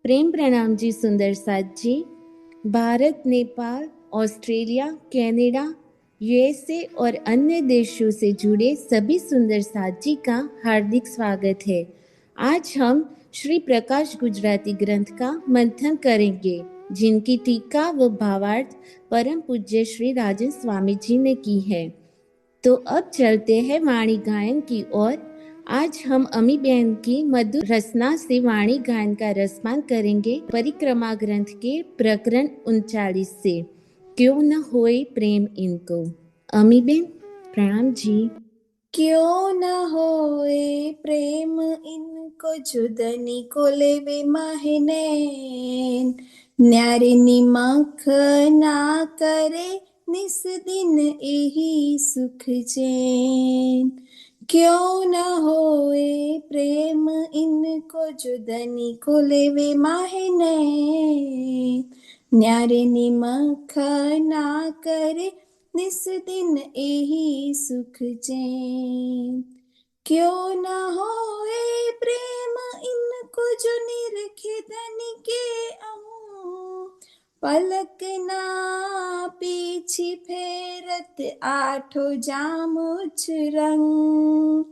प्रेम प्रणाम जी Sundar Sath ji. Bharat, Nepal, Australia, Canada, USA और अन्य देशों से जुड़े सभी सुंदर साथ जी का हार्दिक स्वागत है। आज हम श्री प्रकाश गुजराती ग्रंथ का मंथन करेंगे, जिनकी टीका व भावार्थ परम पूज्य श्री राजन स्वामी जी ने की है। तो अब चलते हैं वाणी गायन की ओर। आज हम अमी बहन की मधुर रचना से वाणी गायन का रसपान करेंगे। परिक्रमा ग्रंथ के प्रकरण 39 से क्यों न होए प्रेम इनको। अमी बहन प्रणाम जी। क्यों न होए प्रेम इनको, जुदनी को लेवे माहिनैन। न्यारे निमख ना करे, निस दिन एही सुख चैन। क्यों न होए प्रेम इनको, जुदनी को लेवे माहिनैन। न्यारे निमख ना करे, निस दिन एही सुख चैन। क्यों न होए प्रेम इनको, जो निरखे धनी के अहूँ। पलक ना पीछी फेरत, आठो जामुछ रंग।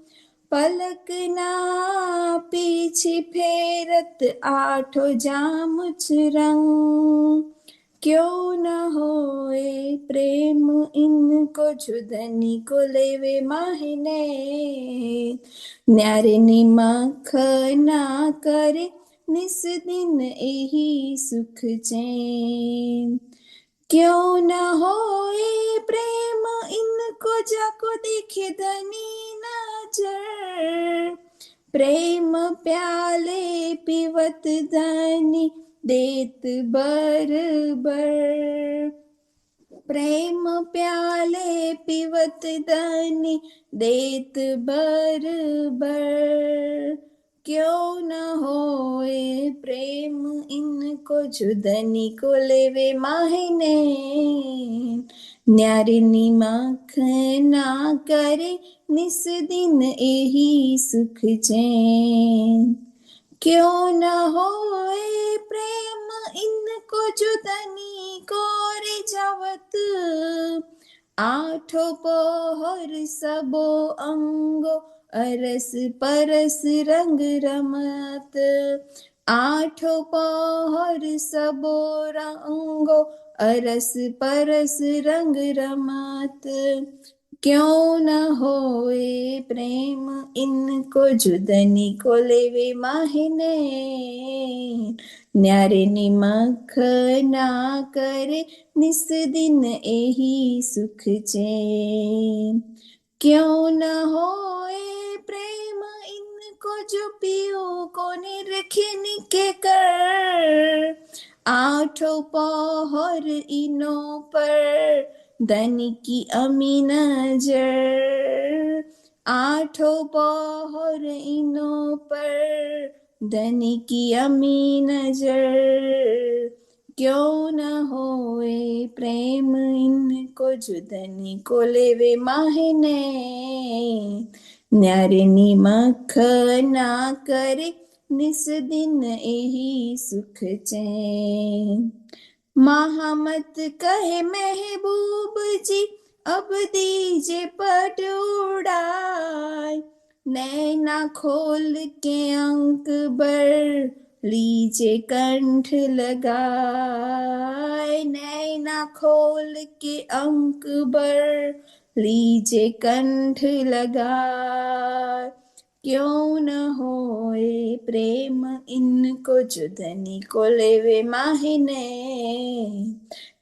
पलक ना पीछी फेरत, आठो जामुछ रंग। क्यों न होए प्रेम इनको, जुदनी को लेवे माहिने। न्यारे निमख ना करे, निस दिन एही सुख चैन। क्यों न होए प्रेम इनको, जाको देखे धनी नजर। प्रेम प्याले पीवत धनी, देत बर बर। प्रेम प्याले पीवत धनी, देत बर बर। क्यों न होए प्रेम इनको, जुदनी को लेवे माहिने। न्यारे निमख ना करे, निस दिन एही सुख चैन। क्यों न होए प्रेम इनको, जुदनी को रिझावत। आठों पहर सबो अंगो, अरस परस रंग रमत। आठों पहर सबो रंगो, अरस परस रंग रमत। क्यों न होए प्रेम इनको, जुदनी को लेवे माहिने। न्यारे निमख ना करे, निस दिन एही सुख चैन। क्यों न होए प्रेम इनको, जो पियो को निरखे निके कर। आठों पहर इनो पर, धनी की अमी नजर। आठों पहर इनो पर, धनी की अमी नजर। क्यों न होए प्रेम इनको, जुदनी को लेवे माहिने। न्यारे निमख ना करे, निस दिन एही सुख चैन। महामत कहे महबूब जी, अब दीजे पट उड़ाए। नैना खोल के अंक बर, लीजे कंठ लगाए। नैना खोल के अंक बर, लीजे कंठ लगाए। क्यों न होए प्रेम इनको, जुदनी को लेवे माहिने।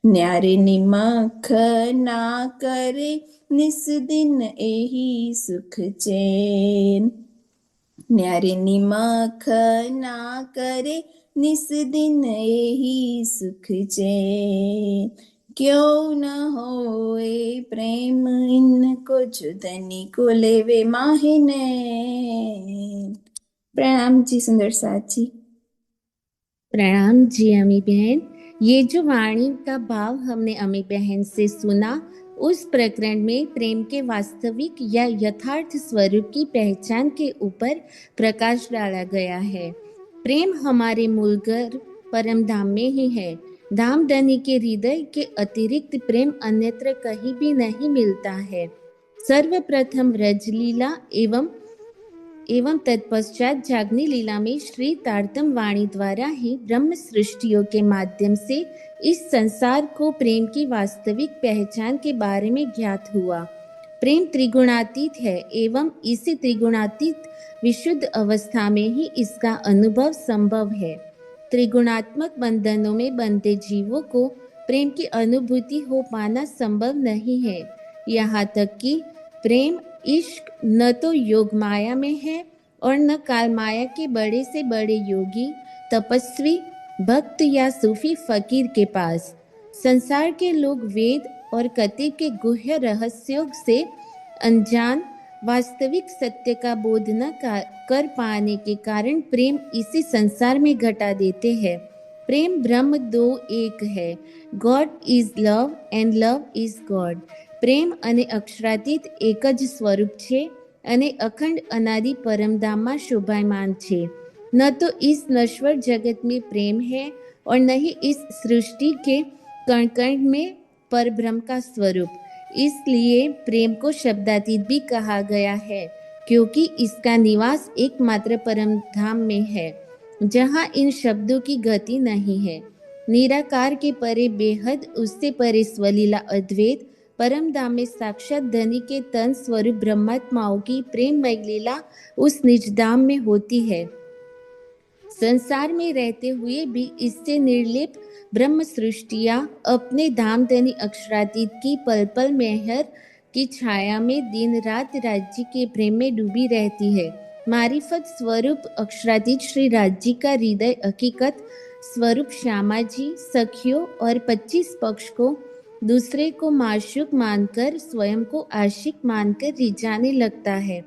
न्यारे निमख ना करे, निस दिन एही सुख चैन। न्यारे निमख ना करे, निस दिन एही सुख चैन। क्यों न होए प्रेम इनको, जुदनी को लेवे माहिने। प्रणाम जी सुंदर साथ जी। प्रणाम जी अमी बहन। ये जो वाणी का भाव हमने अमी बहन से सुना, उस प्रकरण में प्रेम के वास्तविक या यथार्थ स्वरूप की पहचान के ऊपर प्रकाश डाला गया है। प्रेम हमारे मूल घर परम धाम में ही है। धाम धनी के हृदय के अतिरिक्त प्रेम अन्यत्र कहीं भी नहीं मिलता है। सर्वप्रथम रजलीला एवं तत्पश्चात जागनी लीला में श्री तारतम वाणी द्वारा ही ब्रह्म सृष्टियों के माध्यम से इस संसार को प्रेम की वास्तविक पहचान के बारे में ज्ञात हुआ। प्रेम त्रिगुणातीत है एवं इसी त्रिगुणातीत विशुद्ध अवस्था में ही इसका अनुभव संभव है। त्रिगुणात्मक बंधनों में बंधे जीवों को प्रेम की अनुभूति हो पाना संभव नहीं है। यहाँ तक कि प्रेम इश्क न तो योग माया में है और न काल माया के बड़े से बड़े योगी, तपस्वी, भक्त या सूफी फकीर के पास। संसार के लोग वेद और कतिब के गुह्य रहस्यों से अनजान, वास्तविक सत्य का बोध न कर पाने के कारण प्रेम इसी संसार में घटा देते हैं। प्रेम ब्रह्म दो एक है। God is love and love is God. પ્રેમ અને અક્ષરાતીત એક જ સ્વરૂપ છે અને અખંડ અનાદિ પરમધામમાં શોભાયમાન છે। न तो इस नश्वर जगत में प्रेम है और न ही इस सृष्टि के कण कण में परब्रह्म का स्वरूप। इसलिए प्रेम को शब्दातीत भी कहा गया है, क्योंकि इसका निवास एकमात्र परम धाम में है, जहाँ इन शब्दों की गति नहीं है। निराकार के परे बेहद, उससे परे स्वलीला अद्वैत परम धाम में साक्षात धनी के तन स्वरूप ब्रह्मात्माओं की प्रेममय लीला उस निज धाम में होती है। संसार में रहते हुए भी इससे निर्लिप ब्रह्म सृष्टियां अपने धाम धनी अक्षरातीत की पल पल मेहर की छाया में दिन रात राज्य के प्रेम में डूबी रहती है। मारिफत स्वरूप अक्षरातीत श्री राज्य का हृदय हकीकत स्वरूप श्यामा जी सखियों और 25 पक्ष को दूसरे को माशूक मानकर स्वयं को आशिक मानकर रिझाने लगता है,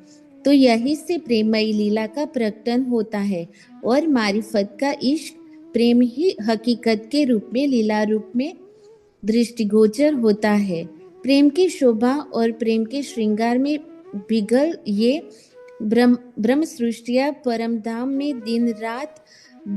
तो यही से प्रेममयी लीला का प्रकटन होता है और मारिफत का इश्क प्रेम ही हकीकत के रूप में लीला रूप में दृष्टिगोचर होता है। प्रेम की शोभा और प्रेम के श्रृंगार में बिगल ये ब्रह्म सृष्टियां परम धाम में दिन रात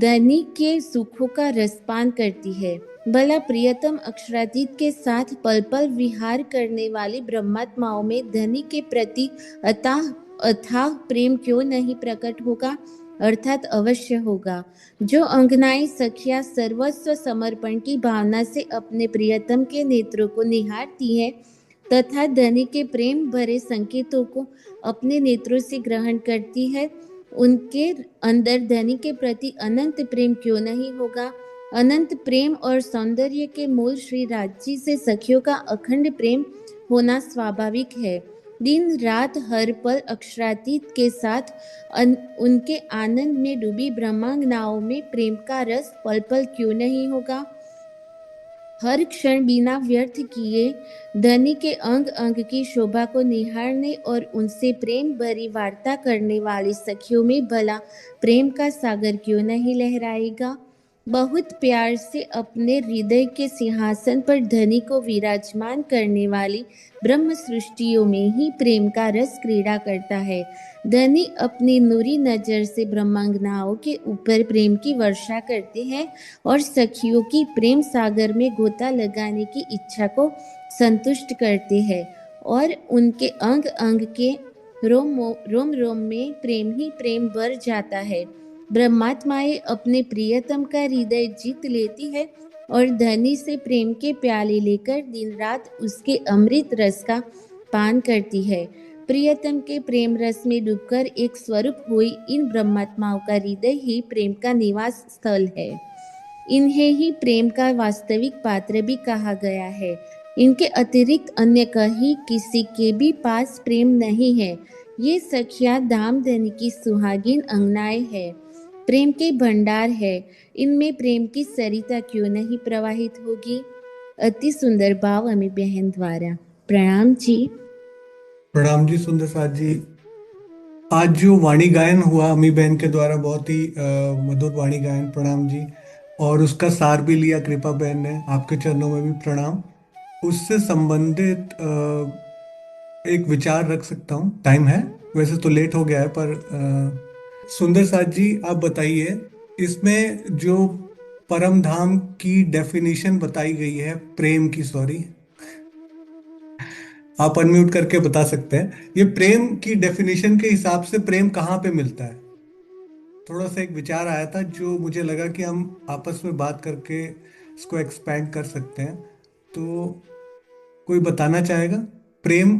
धनी के सुखों का रसपान करती है। भला प्रियतम अक्षरातीत के साथ पल पल विहार करने वाली ब्रह्मात्माओं में धनी के प्रति अथाह प्रेम क्यों नहीं प्रकट होगा? अर्थात अवश्य होगा। जो अंगनाएं सखियां सर्वस्व समर्पण की भावना से अपने प्रियतम के नेत्रों को निहारती हैं तथा धनी के प्रेम भरे संकेतों को अपने नेत्रों से ग्रहण करती है, उनके अंदर धनी के प्रति अनंत प्रेम क्यों नहीं होगा? अनंत प्रेम और सौंदर्य के मूल श्री राज्य से सखियों का अखंड प्रेम होना स्वाभाविक है। दिन रात हर पल अक्षरातीत के साथ उनके आनंद में डूबी ब्रह्मांगनाओं में प्रेम का रस पल पल क्यों नहीं होगा? हर क्षण बिना व्यर्थ किए धनी के अंग अंग की शोभा को निहारने और उनसे प्रेम भरी वार्ता करने वाली सखियों में भला प्रेम का सागर क्यों नहीं लहराएगा? बहुत प्यार से अपने हृदय के सिंहासन पर धनी को विराजमान करने वाली ब्रह्म सृष्टियों में ही प्रेम का रस क्रीड़ा करता है। धनी अपनी नूरी नजर से ब्रह्मांगनाओं के ऊपर प्रेम की वर्षा करते हैं और सखियों की प्रेम सागर में गोता लगाने की इच्छा को संतुष्ट करते हैं और उनके अंग अंग के रोम रोम में प्रेम ही प्रेम भर जाता है। ब्रह्मात्माएं अपने प्रियतम का हृदय जीत लेती है और धनी से प्रेम के प्याले लेकर दिन रात उसके अमृत रस का पान करती है। प्रियतम के प्रेम रस में डूबकर एक स्वरूप हुई इन ब्रह्मात्माओं का हृदय ही प्रेम का निवास स्थल है। इन्हें ही प्रेम का वास्तविक पात्र भी कहा गया है। इनके अतिरिक्त अन्य कहीं किसी के भी पास प्रेम नहीं है। ये सखियां धाम धनी की सुहागिन अंगनाएं है, प्रेम के भंडार है। इनमें प्रेम की सरिता क्यों नहीं प्रवाहित होगी? अति सुंदर भाव अमी बहन द्वारा। प्रणाम जी। प्रणाम जी सुंदर साथ जी। आज जो वाणी गायन हुआ अमी बहन के द्वारा, बहुत ही मधुर वाणी गायन, प्रणाम जी। और उसका सार भी लिया कृपा बहन ने, आपके चरणों में भी प्रणाम। उससे संबंधित एक विचार रख सकता हूँ, टाइम है? वैसे तो लेट हो गया है, पर सुंदर साथ जी आप बताइए इसमें जो परम धाम की डेफिनेशन बताई गई है प्रेम की, सॉरी, आप अनम्यूट करके बता सकते हैं, ये प्रेम की डेफिनेशन के हिसाब से प्रेम कहाँ पे मिलता है? थोड़ा सा एक विचार आया था जो मुझे लगा कि हम आपस में बात करके इसको एक्सपैंड कर सकते हैं। तो कोई बताना चाहेगा प्रेम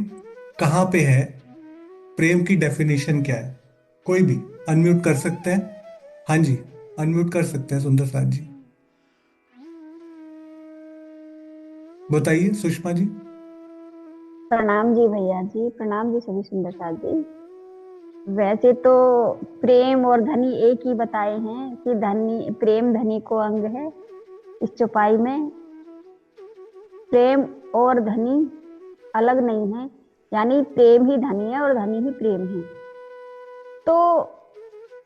कहाँ पे है, प्रेम की डेफिनेशन क्या है? कोई भी अनम्यूट कर सकते हैं। हाँ जी, अनम्यूट कर सकते हैं सुंदर साथ जी, बताइए सुषमा जी। प्रणाम जी भैया जी, प्रणाम जी सभी सुंदर साथ जी। वैसे तो प्रेम और धनी एक ही बताए हैं कि धनी प्रेम धनी को अंग है। इस चौपाई में प्रेम और धनी अलग नहीं है, यानी प्रेम ही धनी है और धनी ही प्रेम है। तो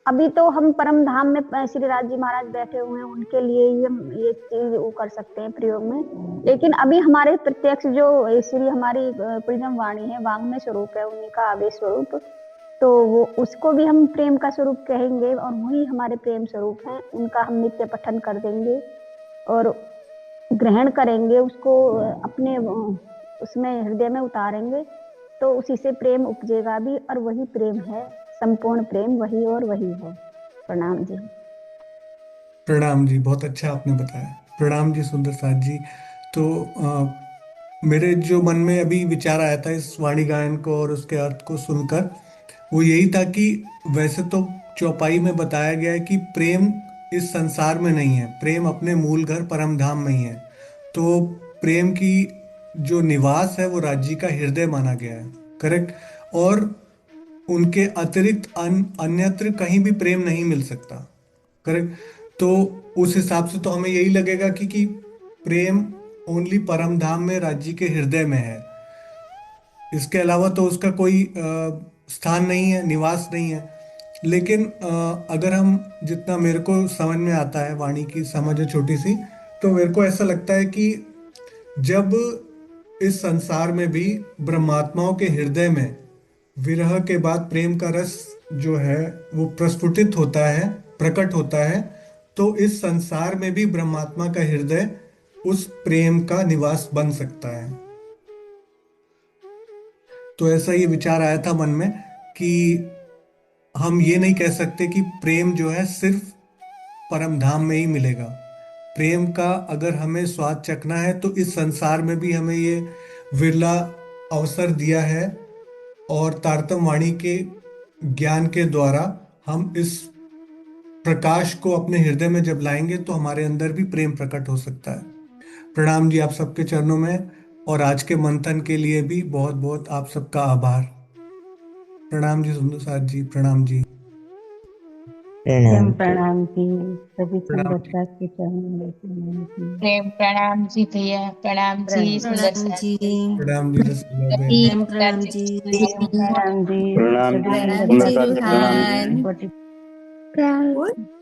अभी तो हम परम धाम में श्री राज जी महाराज बैठे हुए हैं, उनके लिए ही हम ये चीज वो कर सकते हैं प्रयोग में। लेकिन अभी हमारे प्रत्यक्ष जो श्री हमारी प्रियम वाणी है, वांग्मय स्वरूप है, उन्हीं का आवेश स्वरूप, तो वो उसको भी हम प्रेम का स्वरूप कहेंगे और वही हमारे प्रेम स्वरूप हैं। उनका हम नित्य पठन कर देंगे और ग्रहण करेंगे, उसको अपने उसमें हृदय में उतारेंगे, तो उसी से प्रेम उपजेगा भी, और वही प्रेम है, संपूर्ण प्रेम वही और वही है। प्रणाम जी। प्रणाम जी, बहुत अच्छा आपने बताया। प्रणाम जी सुंदर साथ जी। तो मेरे जो मन में अभी विचार आया था इस वाणी गायन को और उसके अर्थ को सुनकर, वो यही था कि वैसे तो चौपाई में बताया गया है कि प्रेम इस संसार में नहीं है, प्रेम अपने मूल घर परम धाम में ही है। तो प्रेम की जो निवास है वो राज्य का हृदय माना गया है, करेक्ट। और उनके अतिरिक्त अन्यत्र कहीं भी प्रेम नहीं मिल सकता, करेक्ट। तो उस हिसाब से तो हमें यही लगेगा कि प्रेम ओनली परम धाम में राज्य के हृदय में है, इसके अलावा तो उसका कोई स्थान नहीं है, निवास नहीं है। लेकिन अगर हम, जितना मेरे को समझ में आता है, वाणी की समझ है छोटी सी, तो मेरे को ऐसा लगता है कि जब इस संसार में भी ब्रह्मात्माओं के हृदय में विरह के बाद प्रेम का रस जो है वो प्रस्फुटित होता है, प्रकट होता है, तो इस संसार में भी ब्रह्मात्मा का हृदय उस प्रेम का निवास बन सकता है। तो ऐसा ये विचार आया था मन में कि हम ये नहीं कह सकते कि प्रेम जो है सिर्फ परम धाम में ही मिलेगा। प्रेम का अगर हमें स्वाद चखना है तो इस संसार में भी हमें ये विरला अवसर दिया है, और तारतम वाणी के ज्ञान के द्वारा हम इस प्रकाश को अपने हृदय में जब लाएंगे तो हमारे अंदर भी प्रेम प्रकट हो सकता है। प्रणाम जी आप सबके चरणों में, और आज के मंथन के लिए भी बहुत बहुत आप सबका आभार। प्रणाम जी सुंदर साथ जी, प्रणाम जी। प्रणाम प्रणाम जी सभी प्रणाम सुंदर जी। साथ के चरणों में प्रणाम जी। प्रेम प्रणाम जी भैया, प्रणाम जी सुंदर प्रणाम साथ जी। जी, प्रणाम जी रसगुल्ला सभी बहन। प्रणाम विद्यार्थी जी। को प्रणाम जी प्रणाम सभी जी सुंदर प्रणाम सुंदर जी साथ साथ जी, प्रणाम जी। रूहान। के